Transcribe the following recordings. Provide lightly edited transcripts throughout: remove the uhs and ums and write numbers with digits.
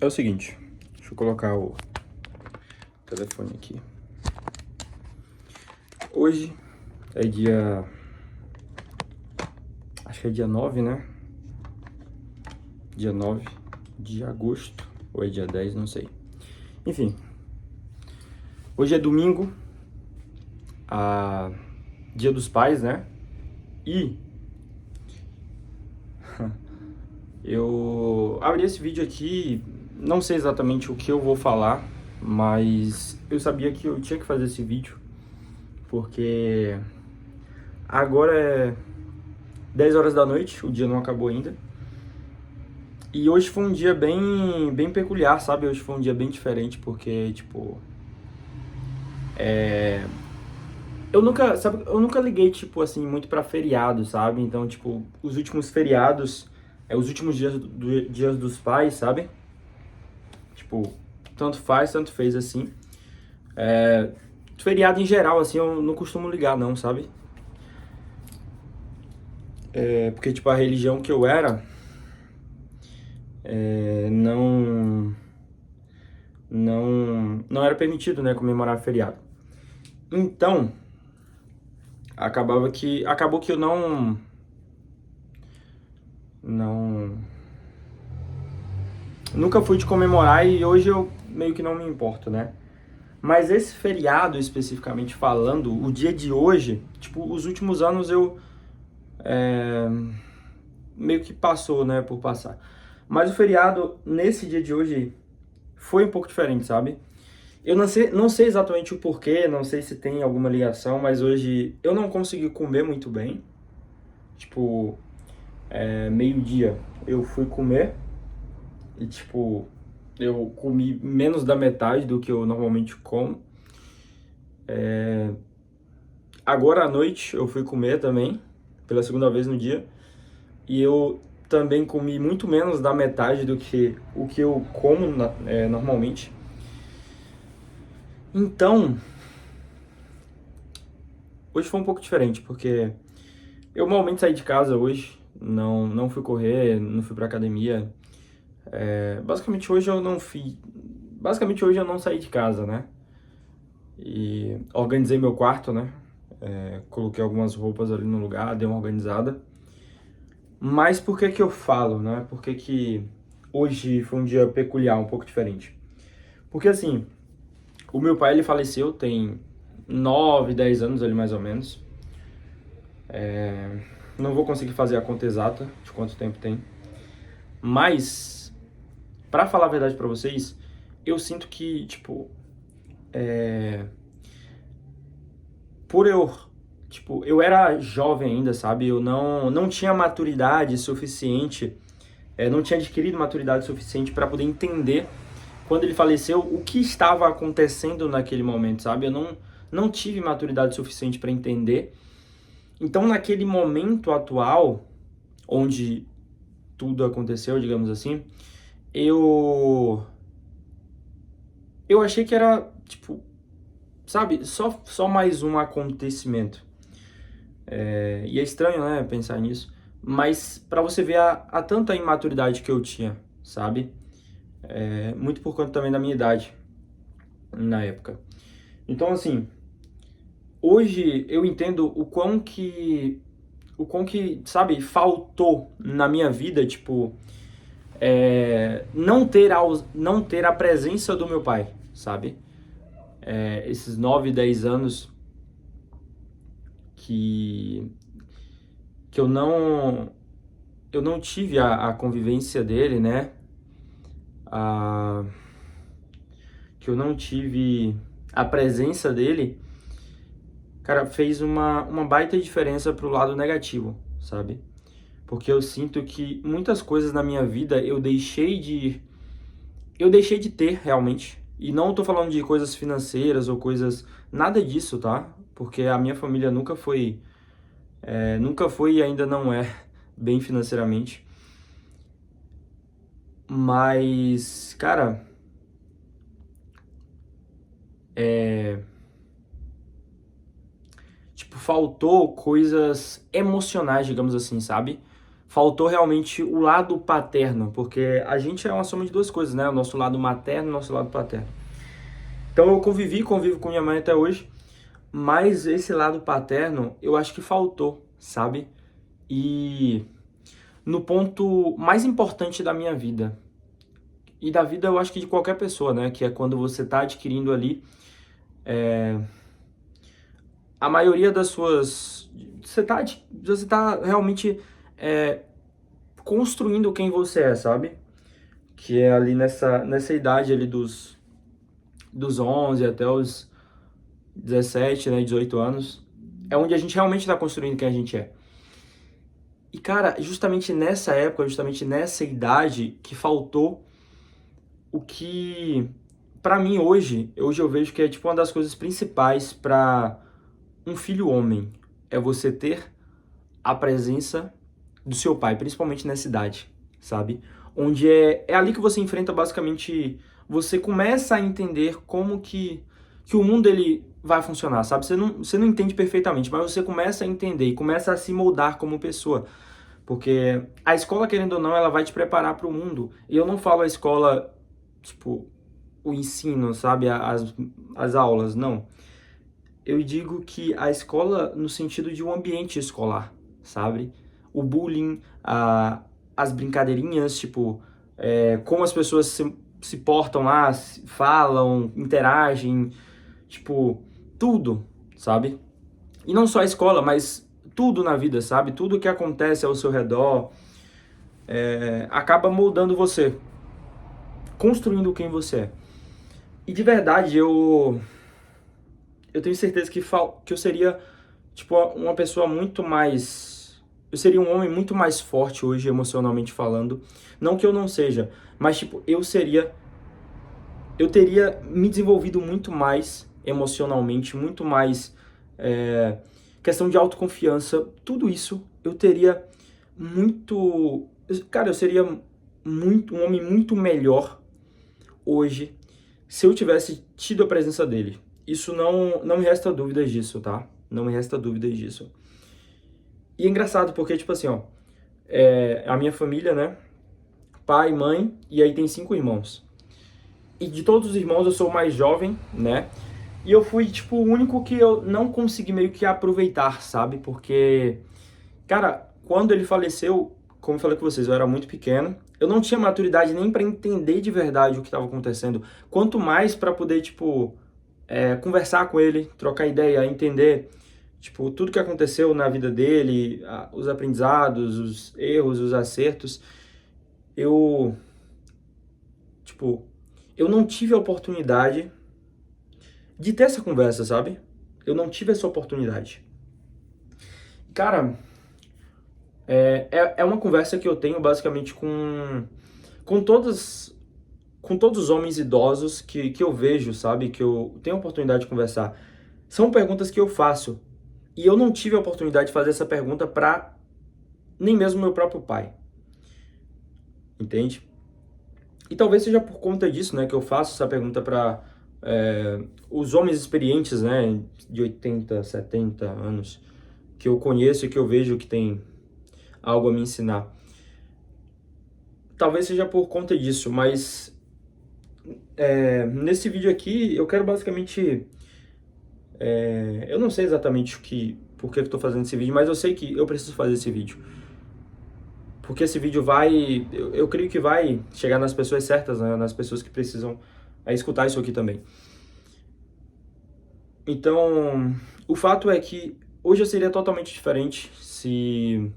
É o seguinte, deixa eu colocar o telefone aqui. Hoje é acho que é dia 9, né? Dia 9 de agosto, ou é dia 10, não sei. Enfim, hoje é domingo, dia dos pais, né? E eu abri esse vídeo aqui, não sei exatamente o que eu vou falar, mas eu sabia que eu tinha que fazer esse vídeo, porque agora é 10 horas da noite, o dia não acabou ainda. E hoje foi um dia bem peculiar, sabe? Hoje foi um dia bem diferente, porque, tipo... eu nunca liguei, tipo, assim, muito pra feriado, sabe? Então, tipo, os últimos feriados, os últimos dias dos pais, sabe? Tipo, tanto faz, tanto fez, assim. Feriado em geral, assim, eu não costumo ligar, não, sabe? Porque, tipo, a religião que eu era, não era permitido, né, comemorar feriado. Então, acabou que eu não nunca fui de comemorar e hoje eu meio que não me importo, né? Mas esse feriado, especificamente falando, o dia de hoje, tipo, os últimos anos eu meio que passou, né, por passar. Mas o feriado, nesse dia de hoje, foi um pouco diferente, sabe? Eu não sei exatamente o porquê, não sei se tem alguma ligação, mas hoje eu não consegui comer muito bem. Tipo, meio-dia eu fui comer e, tipo, eu comi menos da metade do que eu normalmente como. Agora à noite eu fui comer também, pela segunda vez no dia, e eu também comi muito menos da metade do que o que eu como normalmente. Então, hoje foi um pouco diferente, porque eu normalmente saí de casa hoje, não fui correr, não fui pra academia. Basicamente hoje eu não fiz. Basicamente hoje eu não saí de casa, né? E organizei meu quarto, né? Coloquei algumas roupas ali no lugar, dei uma organizada. Mas por que que eu falo, né? Por que que hoje foi um dia peculiar, um pouco diferente? Porque assim, o meu pai ele faleceu tem 9, 10 anos ali mais ou menos. Não vou conseguir fazer a conta exata de quanto tempo tem. Mas, pra falar a verdade pra vocês, eu sinto que, tipo, por eu, tipo, eu era jovem ainda, sabe? Eu não tinha maturidade suficiente, não tinha adquirido maturidade suficiente para poder entender, quando ele faleceu, o que estava acontecendo naquele momento, sabe? Eu não tive maturidade suficiente para entender. Então, naquele momento atual, onde tudo aconteceu, digamos assim, eu eu achei que era, tipo, sabe, só mais um acontecimento. E é estranho, né, pensar nisso. Mas pra você ver a tanta imaturidade que eu tinha, sabe? Muito por conta também da minha idade na época. Então, assim, hoje eu entendo o quão que, sabe, faltou na minha vida, tipo, não ter a presença do meu pai, sabe? Esses 9, 10 anos que, que eu não tive a convivência dele, né? A, que eu não tive a presença dele, cara, fez uma baita diferença pro lado negativo, sabe? Porque eu sinto que muitas coisas na minha vida eu deixei de ter realmente. E não tô falando de coisas financeiras ou coisas, nada disso, tá? Porque a minha família nunca foi e ainda não é bem financeiramente. Mas, cara, tipo, faltou coisas emocionais, digamos assim, sabe? faltou realmente o lado paterno, porque a gente é uma soma de duas coisas, né? O nosso lado materno e o nosso lado paterno. Então eu convivo com minha mãe até hoje, mas esse lado paterno eu acho que faltou, sabe? E no ponto mais importante da minha vida, e da vida eu acho que de qualquer pessoa, né? Que é quando você tá adquirindo ali a maioria das suas... Você tá realmente é, construindo quem você é, sabe? Que é ali nessa idade ali dos 11 até os 17, né, 18 anos, é onde a gente realmente está construindo quem a gente é. E, cara, justamente nessa época, justamente nessa idade, que faltou o que, pra mim, hoje eu vejo que é, tipo, uma das coisas principais pra um filho homem, é você ter a presença do seu pai, principalmente nessa idade, sabe? Onde é ali que você enfrenta, basicamente, você começa a entender como que o mundo ele vai funcionar, sabe? Você não entende perfeitamente, mas você começa a entender e começa a se moldar como pessoa. Porque a escola, querendo ou não, ela vai te preparar para o mundo. E eu não falo a escola, tipo, o ensino, sabe? As aulas, não. Eu digo que a escola no sentido de um ambiente escolar, sabe? O bullying, as brincadeirinhas, tipo, como as pessoas se portam lá, falam, interagem, tipo, tudo, sabe? E não só a escola, mas tudo na vida, sabe? Tudo que acontece ao seu redor acaba moldando você, construindo quem você é. E de verdade, eu tenho certeza que eu seria, tipo, uma pessoa muito mais... Eu seria um homem muito mais forte hoje, emocionalmente falando. Não que eu não seja, mas, tipo, eu teria me desenvolvido muito mais emocionalmente, muito mais questão de autoconfiança, tudo isso eu teria muito... Cara, eu seria um homem muito melhor hoje se eu tivesse tido a presença dele. Isso não me resta dúvidas disso, tá? Não me resta dúvidas disso. E é engraçado porque, tipo assim, ó, a minha família, né? Pai, mãe, e aí tem 5 irmãos. E de todos os irmãos eu sou o mais jovem, né? E eu fui, tipo, o único que eu não consegui meio que aproveitar, sabe? Porque, cara, quando ele faleceu, como eu falei com vocês, eu era muito pequeno. Eu não tinha maturidade nem pra entender de verdade o que estava acontecendo. Quanto mais pra poder, tipo, conversar com ele, trocar ideia, entender, tipo, tudo que aconteceu na vida dele, os aprendizados, os erros, os acertos. Eu, tipo, eu não tive a oportunidade de ter essa conversa, sabe? Eu não tive essa oportunidade. Cara, é uma conversa que eu tenho basicamente com todos, com todos os homens idosos que eu vejo, sabe? Que eu tenho a oportunidade de conversar. São perguntas que eu faço. E eu não tive a oportunidade de fazer essa pergunta para nem mesmo meu próprio pai. Entende? E talvez seja por conta disso, né, que eu faço essa pergunta para os homens experientes, né, de 80, 70 anos, que eu conheço e que eu vejo que tem algo a me ensinar. Talvez seja por conta disso, mas nesse vídeo aqui eu quero basicamente... eu não sei exatamente por que eu estou fazendo esse vídeo, mas eu sei que eu preciso fazer esse vídeo. Porque esse vídeo vai... Eu creio que vai chegar nas pessoas certas, né, nas pessoas que precisam escutar isso aqui também. Então, o fato é que hoje eu seria totalmente diferente se...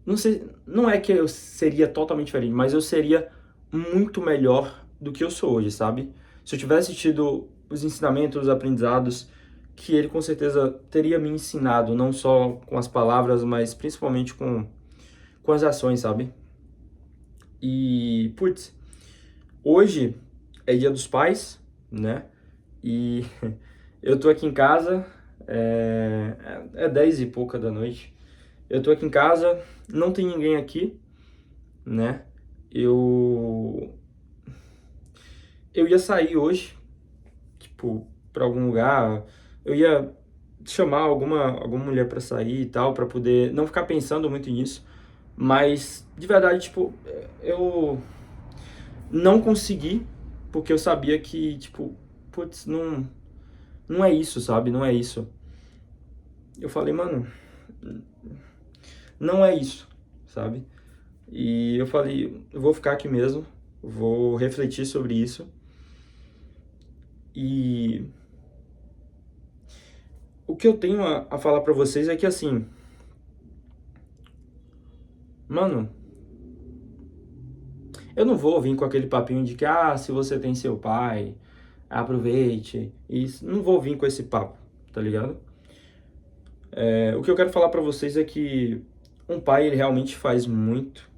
Não sei, não é que eu seria totalmente diferente, mas eu seria muito melhor do que eu sou hoje, sabe? Se eu tivesse tido os ensinamentos, os aprendizados que ele com certeza teria me ensinado, não só com as palavras, mas principalmente com as ações, sabe? E, putz, hoje é Dia dos Pais, né? E eu tô aqui em casa, é 10 e pouca da noite. Eu tô aqui em casa, não tem ninguém aqui, né? Eu ia sair hoje, tipo, pra algum lugar. Eu ia chamar alguma mulher pra sair e tal, pra poder não ficar pensando muito nisso. Mas, de verdade, tipo, eu não consegui, porque eu sabia que, tipo, putz, não é isso, sabe? Não é isso. Eu falei, mano, não é isso, sabe? E eu falei, eu vou ficar aqui mesmo, vou refletir sobre isso. E o que eu tenho a falar pra vocês é que, assim, mano, eu não vou vir com aquele papinho de que, se você tem seu pai, aproveite. Isso, não vou vir com esse papo, tá ligado? O que eu quero falar pra vocês é que um pai, ele realmente faz muito,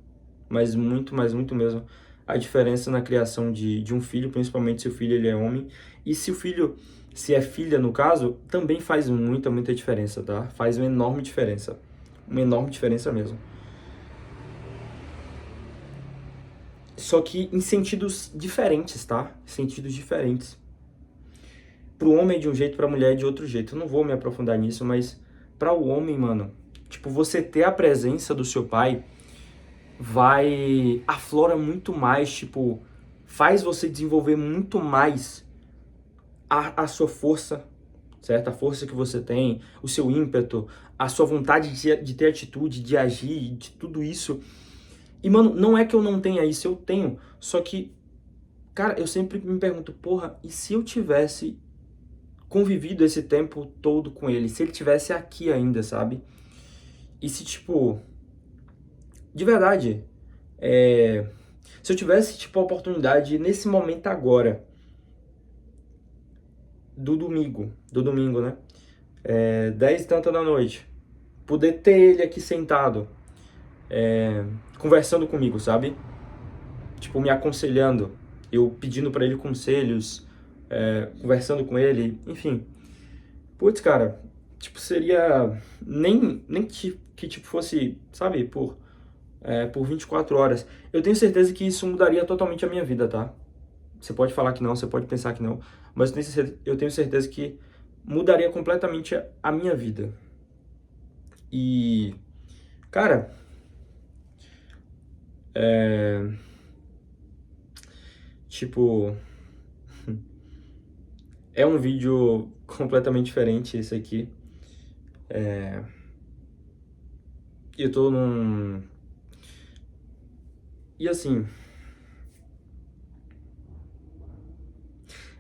mas muito mesmo, a diferença na criação de um filho, principalmente se o filho ele é homem. E se o filho, se é filha no caso, também faz muita diferença, tá? Faz uma enorme diferença. Uma enorme diferença mesmo. Só que em sentidos diferentes, tá? Sentidos diferentes. Pro homem é de um jeito, pra mulher é de outro jeito. Eu não vou me aprofundar nisso, mas para o homem, mano, tipo, você ter a presença do seu pai aflora muito mais, tipo, faz você desenvolver muito mais a sua força, certo? A força que você tem, o seu ímpeto, a sua vontade de ter atitude, de agir, de tudo isso. E, mano, não é que eu não tenha isso, eu tenho. Só que, cara, eu sempre me pergunto, porra, e se eu tivesse convivido esse tempo todo com ele? Se ele tivesse aqui ainda, sabe? E se, tipo, de verdade, se eu tivesse, tipo, a oportunidade nesse momento agora, do domingo, né? 10 e tanta da noite, poder ter ele aqui sentado, conversando comigo, sabe? Tipo, me aconselhando, eu pedindo pra ele conselhos, conversando com ele, enfim. Putz, cara, tipo, seria nem que tipo, fosse, sabe, por 24 horas. Eu tenho certeza que isso mudaria totalmente a minha vida, tá? Você pode falar que não, você pode pensar que não, mas eu tenho certeza que mudaria completamente a minha vida. E, cara, tipo, é um vídeo completamente diferente esse aqui. Eu tô num... E assim,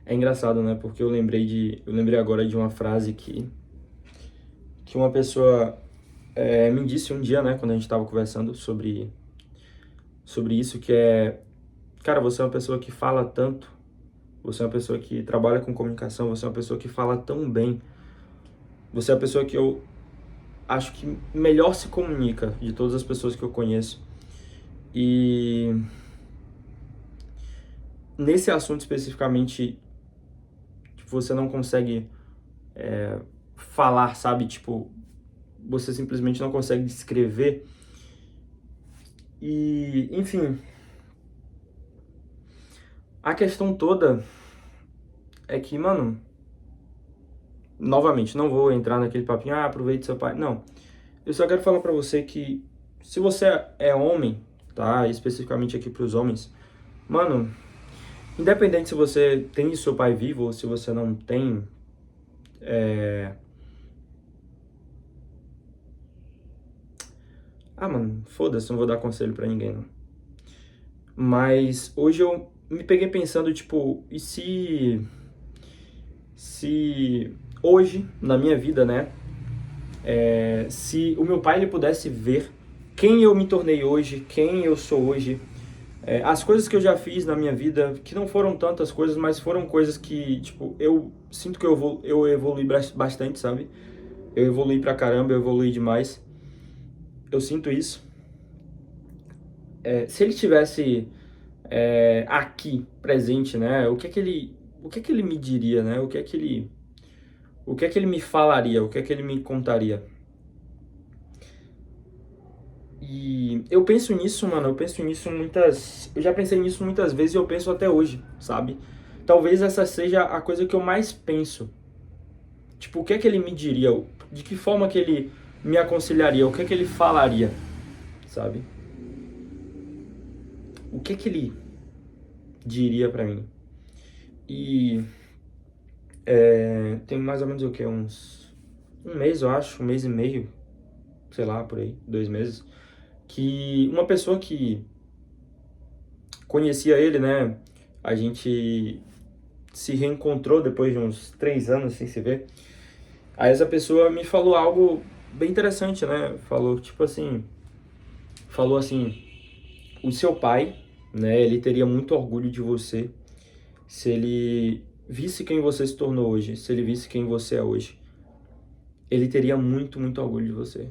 é engraçado, né? Porque eu lembrei agora de uma frase que uma pessoa me disse um dia, né? Quando a gente tava conversando sobre isso, que cara, você é uma pessoa que fala tanto, você é uma pessoa que trabalha com comunicação, você é uma pessoa que fala tão bem, você é a pessoa que eu acho que melhor se comunica de todas as pessoas que eu conheço. E nesse assunto especificamente, tipo, você não consegue falar, sabe? Tipo, você simplesmente não consegue descrever. E, enfim, a questão toda é que, mano, novamente, não vou entrar naquele papinho, aproveite seu pai. Não. Eu só quero falar pra você que se você é homem, tá? Especificamente aqui pros homens, mano, independente se você tem seu pai vivo ou se você não tem, mano, foda-se, não vou dar conselho pra ninguém, não. Mas hoje eu me peguei pensando, tipo, e se hoje, na minha vida, né, se o meu pai ele pudesse ver quem eu me tornei hoje, quem eu sou hoje, as coisas que eu já fiz na minha vida, que não foram tantas coisas, mas foram coisas que, tipo, eu sinto que eu evolui bastante, sabe? Eu evolui pra caramba, eu evolui demais. Eu sinto isso. Se ele tivesse aqui, presente, né? O que é que ele me diria, né? O que é que ele me falaria? O que é que ele me contaria? E eu penso nisso, mano, eu já pensei nisso muitas vezes e eu penso até hoje, sabe? Talvez essa seja a coisa que eu mais penso. Tipo, o que é que ele me diria? De que forma que ele me aconselharia? O que é que ele falaria? sabe? O que que ele diria pra mim? E tem mais ou menos o quê? Um mês, eu acho, um mês e meio, sei lá, por aí, 2 meses, que uma pessoa que conhecia ele, né? A gente se reencontrou depois de uns 3 anos sem se ver. Aí essa pessoa me falou algo bem interessante, né? Falou assim, o seu pai, né? Ele teria muito orgulho de você se ele visse quem você se tornou hoje, se ele visse quem você é hoje. Ele teria muito, muito orgulho de você.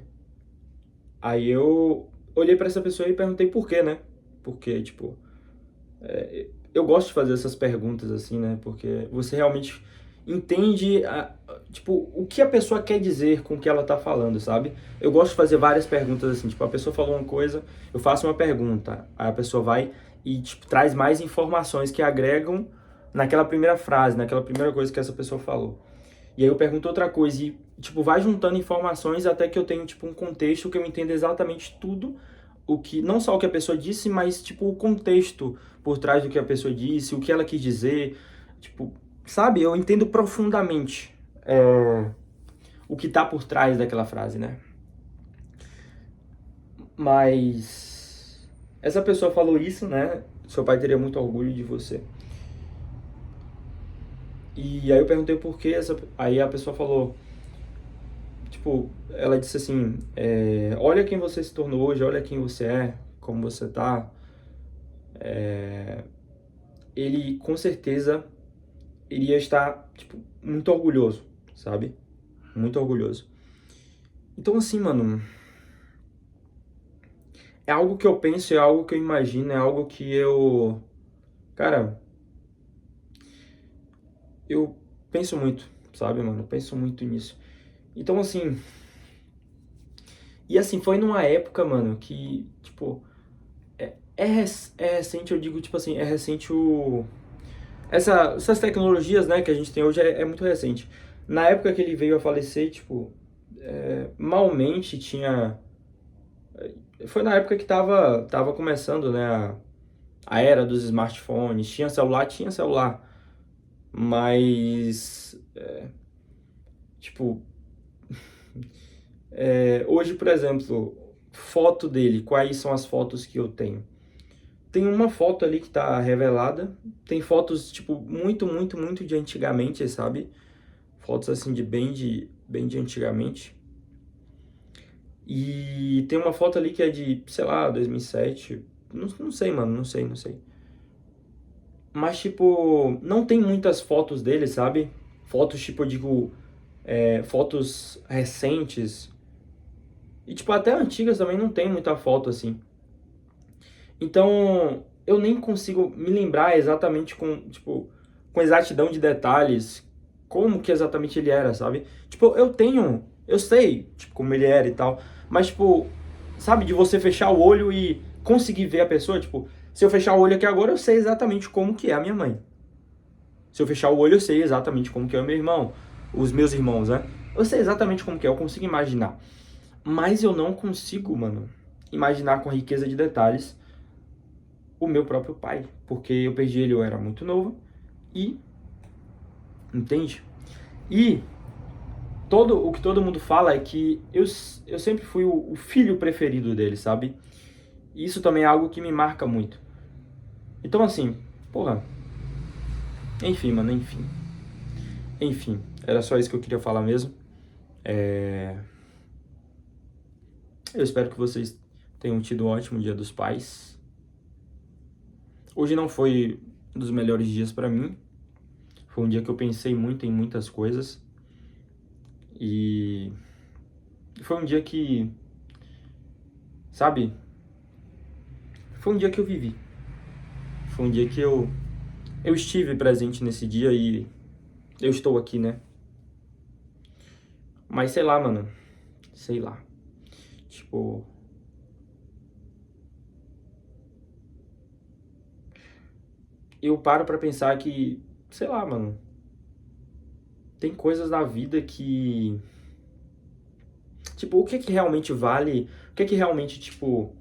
Aí eu olhei pra essa pessoa e perguntei por quê, né? Porque, tipo, eu gosto de fazer essas perguntas assim, né? Porque você realmente entende, tipo, o que a pessoa quer dizer com o que ela tá falando, sabe? Eu gosto de fazer várias perguntas assim, tipo, a pessoa falou uma coisa, eu faço uma pergunta, aí a pessoa vai e, tipo, traz mais informações que agregam naquela primeira frase, naquela primeira coisa que essa pessoa falou. E aí eu pergunto outra coisa e, tipo, vai juntando informações até que eu tenho, tipo, um contexto que eu entendo exatamente tudo o que, não só o que a pessoa disse, mas, tipo, o contexto por trás do que a pessoa disse, o que ela quis dizer, tipo, sabe? Eu entendo profundamente o que tá por trás daquela frase, né? Mas essa pessoa falou isso, né? Seu pai teria muito orgulho de você. E aí eu perguntei por quê, aí a pessoa falou, tipo, ela disse assim, olha quem você se tornou hoje, olha quem você é, como você tá. Ele com certeza iria estar, tipo, muito orgulhoso, sabe? Muito orgulhoso. Então, assim, mano, é algo que eu penso, é algo que eu imagino, é algo que eu... Cara, eu penso muito, sabe, mano? Eu penso muito nisso. Então, assim... E, assim, foi numa época, mano, que, tipo... É recente, eu digo, tipo assim, é recente essas tecnologias, né, que a gente tem hoje é muito recente. Na época que ele veio a falecer, tipo, malmente tinha... Foi na época que tava começando, né, a era dos smartphones. Tinha celular, mas, tipo, hoje, por exemplo, foto dele, quais são as fotos que eu tenho? Tem uma foto ali que tá revelada, tem fotos, tipo, muito, muito, muito de antigamente, sabe? Fotos, assim, bem de antigamente. E tem uma foto ali que é de, sei lá, 2007. Não sei, mano, não sei. Mas, tipo, não tem muitas fotos dele, sabe? Fotos, tipo, eu digo, fotos recentes. E, tipo, até antigas também não tem muita foto, assim. Então, eu nem consigo me lembrar exatamente com exatidão de detalhes, como que exatamente ele era, sabe? Tipo, eu sei, tipo, como ele era e tal, mas, tipo, sabe, de você fechar o olho e conseguir ver a pessoa, tipo, se eu fechar o olho aqui agora, eu sei exatamente como que é a minha mãe. Se eu fechar o olho, eu sei exatamente como que é o meu irmão, os meus irmãos, né? Eu sei exatamente como que é, eu consigo imaginar. Mas eu não consigo, mano, imaginar com riqueza de detalhes o meu próprio pai, porque eu perdi ele, eu era muito novo e, entende? E o que todo mundo fala é que eu sempre fui o filho preferido dele, sabe? E isso também é algo que me marca muito. Então, assim, porra, enfim, mano, enfim, era só isso que eu queria falar mesmo. Eu espero que vocês tenham tido um ótimo Dia dos Pais. Hoje não foi um dos melhores dias pra mim. Foi um dia que eu pensei muito em muitas coisas. E foi um dia que, sabe? Foi um dia que eu vivi. Foi um dia que eu estive presente nesse dia e eu estou aqui, né? Mas sei lá, mano. Sei lá. Tipo, eu paro pra pensar que, sei lá, mano. Tem coisas na vida que, tipo, o que é que realmente vale? O que é que realmente, tipo,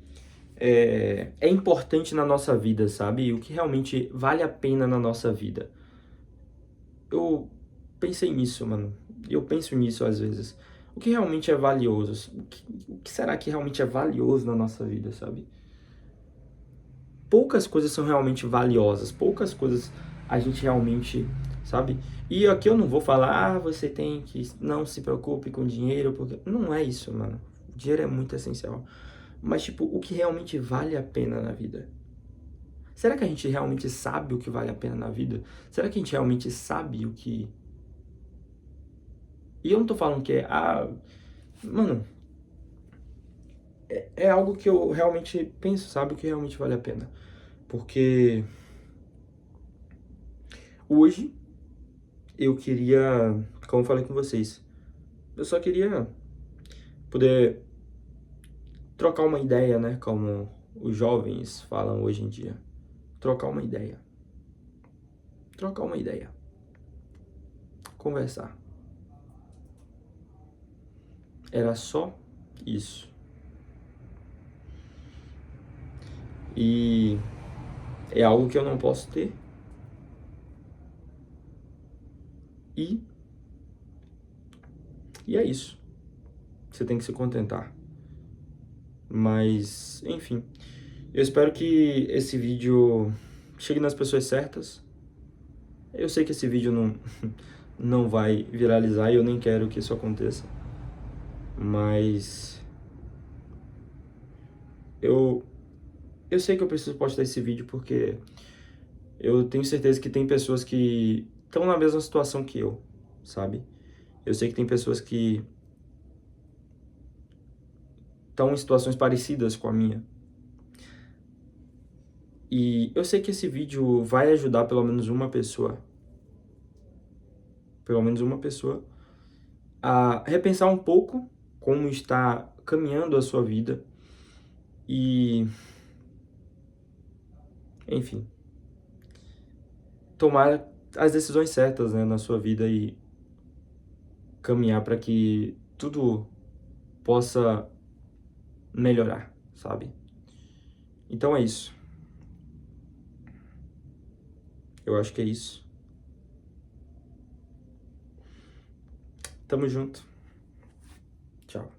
é importante na nossa vida, sabe? O que realmente vale a pena na nossa vida. Eu pensei nisso, mano. Eu penso nisso às vezes. O que realmente é valioso? O que será que realmente é valioso na nossa vida, sabe? Poucas coisas são realmente valiosas. Poucas coisas a gente realmente, sabe? E aqui eu não vou falar, você tem que não se preocupe com dinheiro, porque não é isso, mano. O dinheiro é muito essencial. Mas, tipo, o que realmente vale a pena na vida? Será que a gente realmente sabe o que vale a pena na vida? Será que a gente realmente sabe o que. E eu não tô falando que é. Ah, mano, é algo que eu realmente penso, sabe? O que realmente vale a pena. Porque hoje eu queria, como eu falei com vocês, eu só queria poder trocar uma ideia, né? Como os jovens falam hoje em dia. Trocar uma ideia. Trocar uma ideia. Conversar. Era só isso. E é algo que eu não posso ter. E, e é isso. Você tem que se contentar. Mas, enfim. Eu espero que esse vídeo chegue nas pessoas certas. Eu sei que esse vídeo não vai viralizar e eu nem quero que isso aconteça. Mas eu, eu sei que eu preciso postar esse vídeo porque eu tenho certeza que tem pessoas que estão na mesma situação que eu, sabe? Eu sei que tem pessoas que estão em situações parecidas com a minha. E eu sei que esse vídeo vai ajudar pelo menos uma pessoa, a repensar um pouco como está caminhando a sua vida e, enfim, tomar as decisões certas, né, na sua vida e caminhar para que tudo possa melhorar, sabe? Então é isso. Eu acho que é isso. Tamo junto. Tchau.